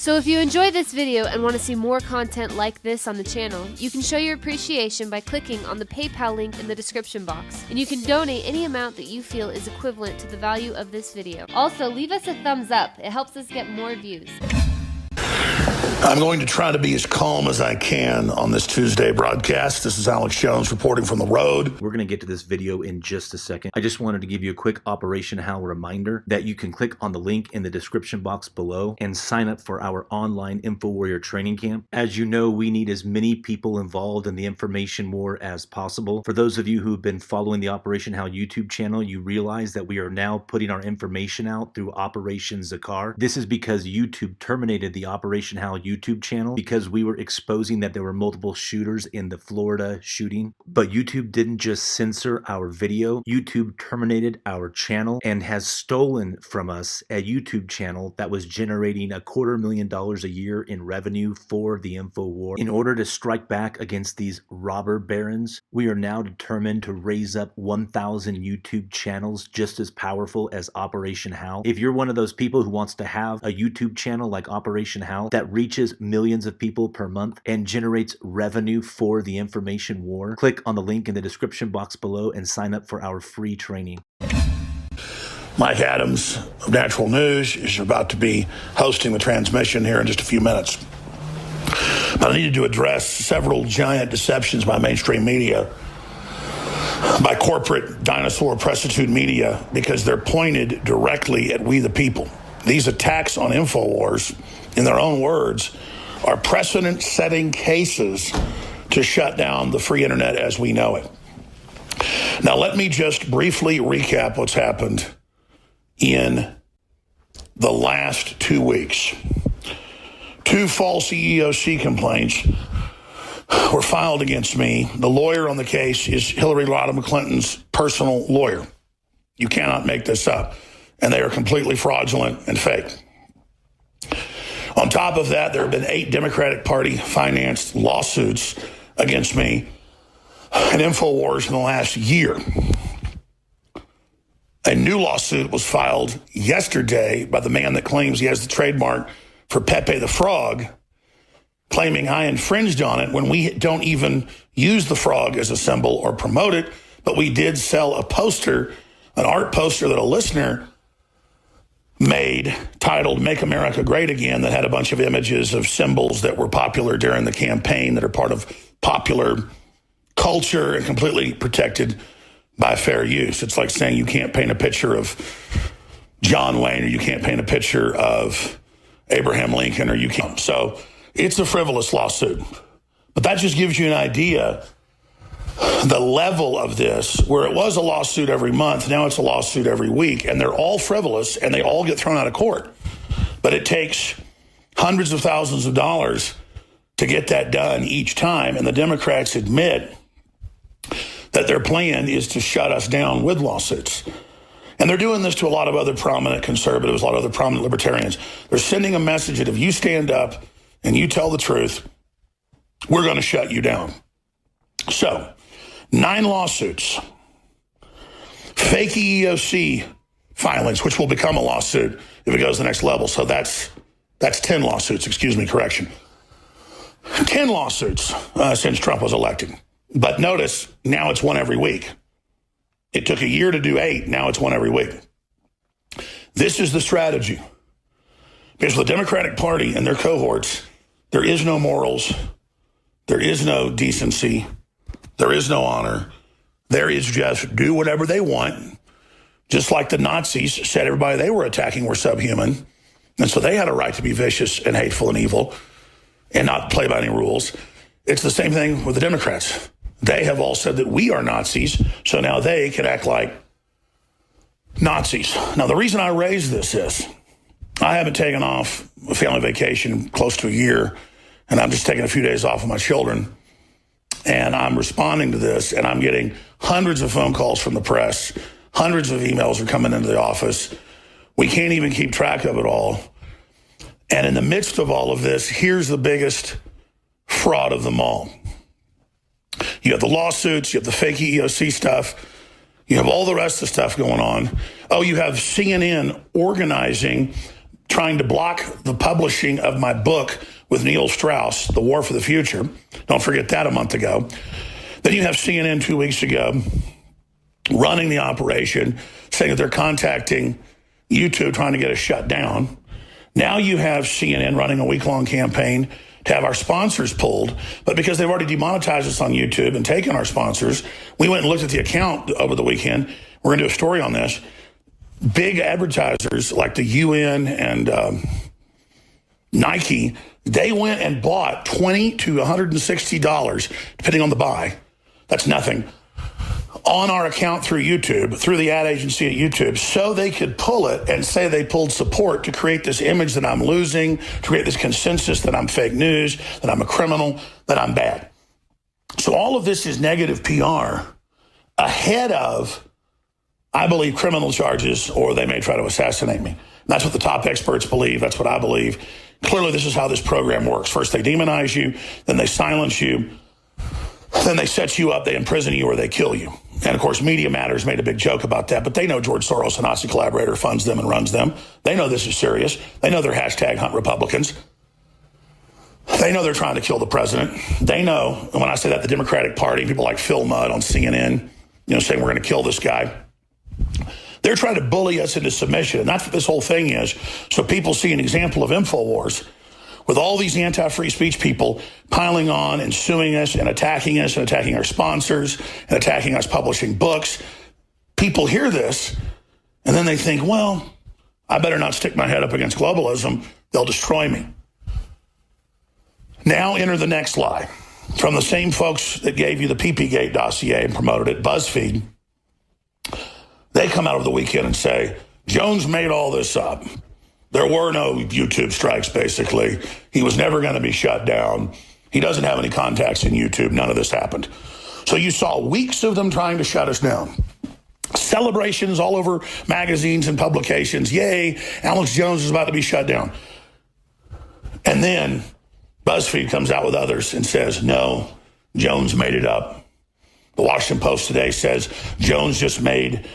So if you enjoyed this video and want to see more content like this on the channel, you can show your appreciation by clicking on the PayPal link in the description box, and you can donate any amount that you feel is equivalent to the value of this video. Also, leave us a thumbs up. It helps us get more views. I'm going to try to be as calm as I can on this Tuesday broadcast. This is Alex Jones reporting from the road. We're going to get to this video in just a second. I just wanted to give you a quick Operation Hal reminder that you can click on the link in the description box below and sign up for our online InfoWarrior training camp. As you know, we need as many people involved in the information war as possible. For those of you who have been following the Operation Hal YouTube channel, you realize that we are now putting our information out through Operation Zakar. This is because YouTube terminated the Operation Hal YouTube channel because we were exposing that there were multiple shooters in the Florida shooting. But YouTube didn't just censor our video, YouTube terminated our channel and has stolen from us a YouTube channel that was generating $250,000 a year in revenue for the InfoWar. In order to strike back against these robber barons, we are now determined to raise up 1,000 YouTube channels just as powerful as Operation Hal. If you're one of those people who wants to have a YouTube channel like Operation Hal that reaches millions of people per month and generates revenue for the information war, click on the link in the description box below and sign up for our free training. Mike Adams of Natural News is about to be hosting the transmission here in just a few minutes. But I needed to address several giant deceptions by mainstream media, by corporate dinosaur prostitute media, because they're pointed directly at we the people. These attacks on InfoWars, in their own words, are precedent-setting cases to shut down the free internet as we know it. Now, let me just briefly recap what's happened in the last 2 weeks. 2 false EEOC complaints were filed against me. The lawyer on the case is Hillary Rodham Clinton's personal lawyer. You cannot make this up. And they are completely fraudulent and fake. On top of that, there have been 8 Democratic Party-financed lawsuits against me and InfoWars in the last year. A new lawsuit was filed yesterday by the man that claims he has the trademark for Pepe the Frog, claiming I infringed on it when we don't even use the frog as a symbol or promote it, but we did sell a poster, an art poster that a listener made titled Make America Great Again, that had a bunch of images of symbols that were popular during the campaign that are part of popular culture and completely protected by fair use. It's like saying you can't paint a picture of John Wayne or you can't paint a picture of Abraham Lincoln or you can't. So it's a frivolous lawsuit. But that just gives you an idea the level of this, where it was a lawsuit every month, now it's a lawsuit every week, and they're all frivolous and they all get thrown out of court. But it takes hundreds of thousands of dollars to get that done each time, and the Democrats admit that their plan is to shut us down with lawsuits. And they're doing this to a lot of other prominent conservatives, a lot of other prominent libertarians. They're sending a message that if you stand up and you tell the truth, we're going to shut you down. So, 9 lawsuits, fake EEOC filings, which will become a lawsuit if it goes to the next level. So that's 10 lawsuits, excuse me, correction. 10 lawsuits since Trump was elected. But notice, now it's one every week. It took a year to do 8, now it's one every week. This is the strategy. Because for the Democratic Party and their cohorts, there is no morals, there is no decency, there is no honor. There is just do whatever they want. Just like the Nazis said everybody they were attacking were subhuman. And so they had a right to be vicious and hateful and evil and not play by any rules. It's the same thing with the Democrats. They have all said that we are Nazis, so now they can act like Nazis. Now, the reason I raise this is I haven't taken off a family vacation close to a year, and I'm just taking a few days off with my children. And I'm responding to this, and I'm getting hundreds of phone calls from the press. Hundreds of emails are coming into the office. We can't even keep track of it all. And in the midst of all of this, here's the biggest fraud of them all. You have the lawsuits, you have the fake EEOC stuff, you have all the rest of the stuff going on. Oh, you have CNN organizing trying to block the publishing of my book with Neil Strauss, The War for the Future. Don't forget that a month ago. Then you have CNN 2 weeks ago running the operation, saying that they're contacting YouTube trying to get us shut down. Now you have CNN running a week-long campaign to have our sponsors pulled. But because they've already demonetized us on YouTube and taken our sponsors, we went and looked at the account over the weekend. We're going to do a story on this. Big advertisers like the UN and Nike, they went and bought $20 to $160, depending on the buy. That's nothing. On our account through YouTube, through the ad agency at YouTube, so they could pull it and say they pulled support to create this image that I'm losing, to create this consensus that I'm fake news, that I'm a criminal, that I'm bad. So all of this is negative PR ahead of, I believe, criminal charges, or they may try to assassinate me. And that's what the top experts believe. That's what I believe. Clearly, this is how this program works. First, they demonize you, then they silence you, then they set you up, they imprison you, or they kill you. And, of course, Media Matters made a big joke about that, but they know George Soros, a Nazi collaborator, funds them and runs them. They know this is serious. They know they're hashtag hunt Republicans. They know they're trying to kill the president. They know, and when I say that, the Democratic Party, people like Phil Mudd on CNN, saying we're going to kill this guy. They're trying to bully us into submission, and that's what this whole thing is. So people see an example of InfoWars with all these anti-free speech people piling on and suing us and attacking our sponsors and attacking us publishing books. People hear this, and then they think, well, I better not stick my head up against globalism. They'll destroy me. Now enter the next lie. From the same folks that gave you the PP-Gate dossier and promoted it, BuzzFeed, they come out over the weekend and say, Jones made all this up. There were no YouTube strikes, basically. He was never going to be shut down. He doesn't have any contacts in YouTube. None of this happened. So you saw weeks of them trying to shut us down. Celebrations all over magazines and publications. Yay, Alex Jones is about to be shut down. And then BuzzFeed comes out with others and says, no, Jones made it up. The Washington Post today says Jones just made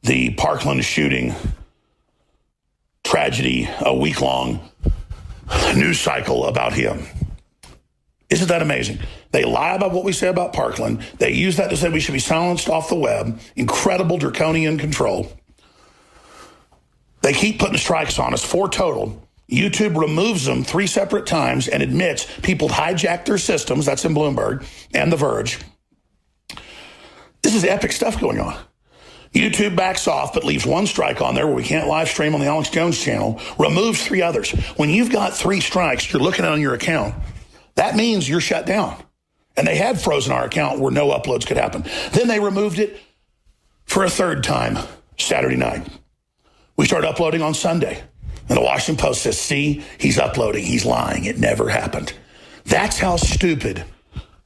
the Parkland shooting tragedy a week-long news cycle about him. Isn't that amazing? They lie about what we say about Parkland. They use that to say we should be silenced off the web. Incredible draconian control. They keep putting strikes on us, 4 total. YouTube removes them 3 separate times and admits people hijacked their systems. That's in Bloomberg and The Verge. This is epic stuff going on. YouTube backs off, but leaves 1 strike on there where we can't live stream on the Alex Jones channel, removes 3 others. When you've got 3 strikes, you're looking at on your account, that means you're shut down. And they had frozen our account where no uploads could happen. Then they removed it for a 3rd time Saturday night. We started uploading on Sunday. And the Washington Post says, see, he's uploading. He's lying. It never happened. That's how stupid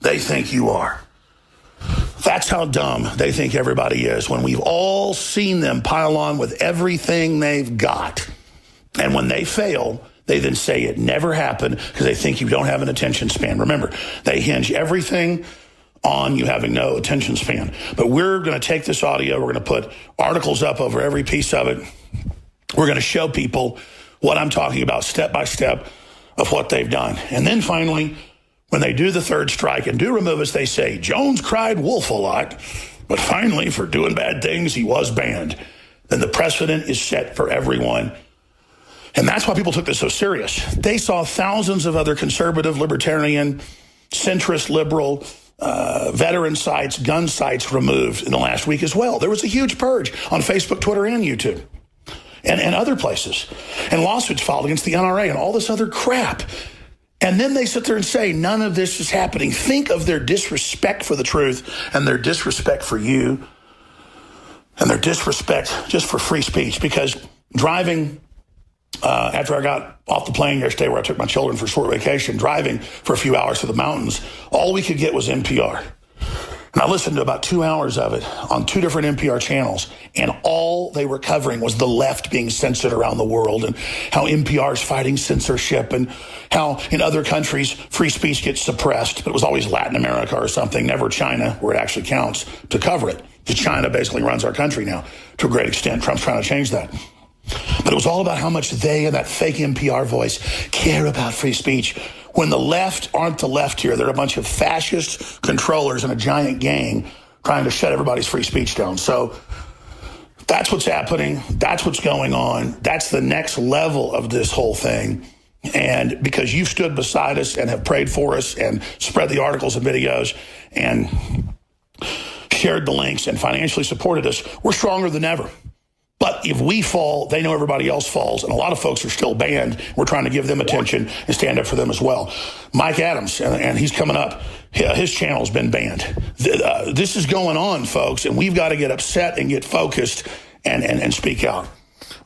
they think you are. That's how dumb they think everybody is when we've all seen them pile on with everything they've got. And when they fail, they then say it never happened because they think you don't have an attention span. Remember, they hinge everything on you having no attention span. But we're going to take this audio. We're going to put articles up over every piece of it. We're going to show people what I'm talking about step by step of what they've done. And then finally, when they do the 3rd strike and do remove us, they say, Jones cried wolf a lot, but finally, for doing bad things, he was banned. Then the precedent is set for everyone. And that's why people took this so serious. They saw thousands of other conservative, libertarian, centrist, liberal, veteran sites, gun sites removed in the last week as well. There was a huge purge on Facebook, Twitter, and YouTube. And other places. And lawsuits filed against the NRA and all this other crap. And then they sit there and say, none of this is happening. Think of their disrespect for the truth and their disrespect for you and their disrespect just for free speech. Because driving, after I got off the plane yesterday where I took my children for a short vacation, driving for a few hours to the mountains, all we could get was NPR. And I listened to about 2 hours of it on 2 different NPR channels, and all they were covering was the left being censored around the world and how NPR is fighting censorship and how in other countries free speech gets suppressed, but it was always Latin America or something, never China, where it actually counts, to cover it. Because China basically runs our country now to a great extent. Trump's trying to change that. But it was all about how much they and that fake NPR voice care about free speech. When the left aren't the left here, they're a bunch of fascist controllers and a giant gang trying to shut everybody's free speech down. So that's what's happening. That's what's going on. That's the next level of this whole thing. And because you've stood beside us and have prayed for us and spread the articles and videos and shared the links and financially supported us, we're stronger than ever. But if we fall, they know everybody else falls. And a lot of folks are still banned. We're trying to give them attention and stand up for them as well. Mike Adams, and he's coming up, his channel's been banned. This is going on, folks, and we've got to get upset and get focused and speak out.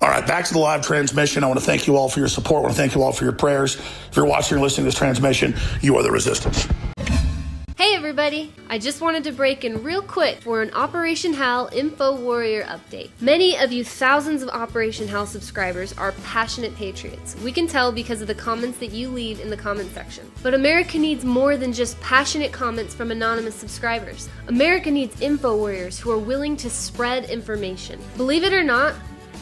All right, back to the live transmission. I want to thank you all for your support. I want to thank you all for your prayers. If you're watching or listening to this transmission, you are the resistance. Hey everybody! I just wanted to break in real quick for an Operation Hal Info Warrior update. Many of you thousands of Operation Hal subscribers are passionate patriots. We can tell because of the comments that you leave in the comment section. But America needs more than just passionate comments from anonymous subscribers. America needs info warriors who are willing to spread information. Believe it or not,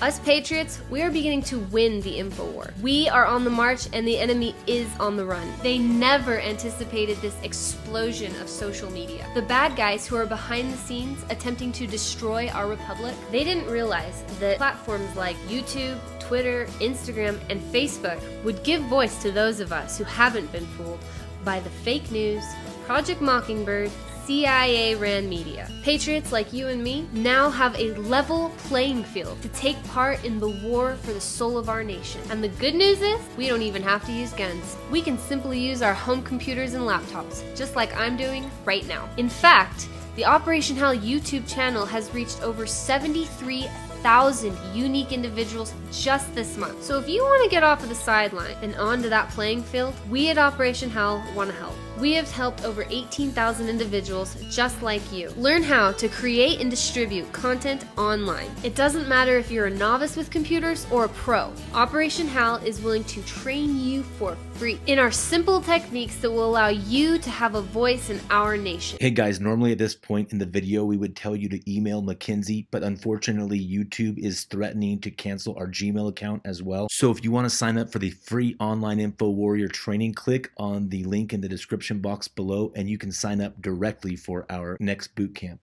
us patriots, we are beginning to win the info war. We are on the march and the enemy is on the run. They never anticipated this explosion of social media. The bad guys who are behind the scenes attempting to destroy our republic, they didn't realize that platforms like YouTube, Twitter, Instagram, and Facebook would give voice to those of us who haven't been fooled by the fake news, Project Mockingbird, CIA-ran media. Patriots like you and me now have a level playing field to take part in the war for the soul of our nation. And the good news is, we don't even have to use guns. We can simply use our home computers and laptops, just like I'm doing right now. In fact, the Operation Hal YouTube channel has reached over 73,000 unique individuals just this month. So if you want to get off of the sideline and onto that playing field, we at Operation Hal want to help. We have helped over 18,000 individuals just like you. Learn how to create and distribute content online. It doesn't matter if you're a novice with computers or a pro. Operation Hal is willing to train you for free in our simple techniques that will allow you to have a voice in our nation. Hey guys, normally at this point in the video, we would tell you to email Mackenzie, but unfortunately YouTube is threatening to cancel our Gmail account as well. So if you want to sign up for the free online info warrior training, click on the link in the description box below and you can sign up directly for our next boot camp.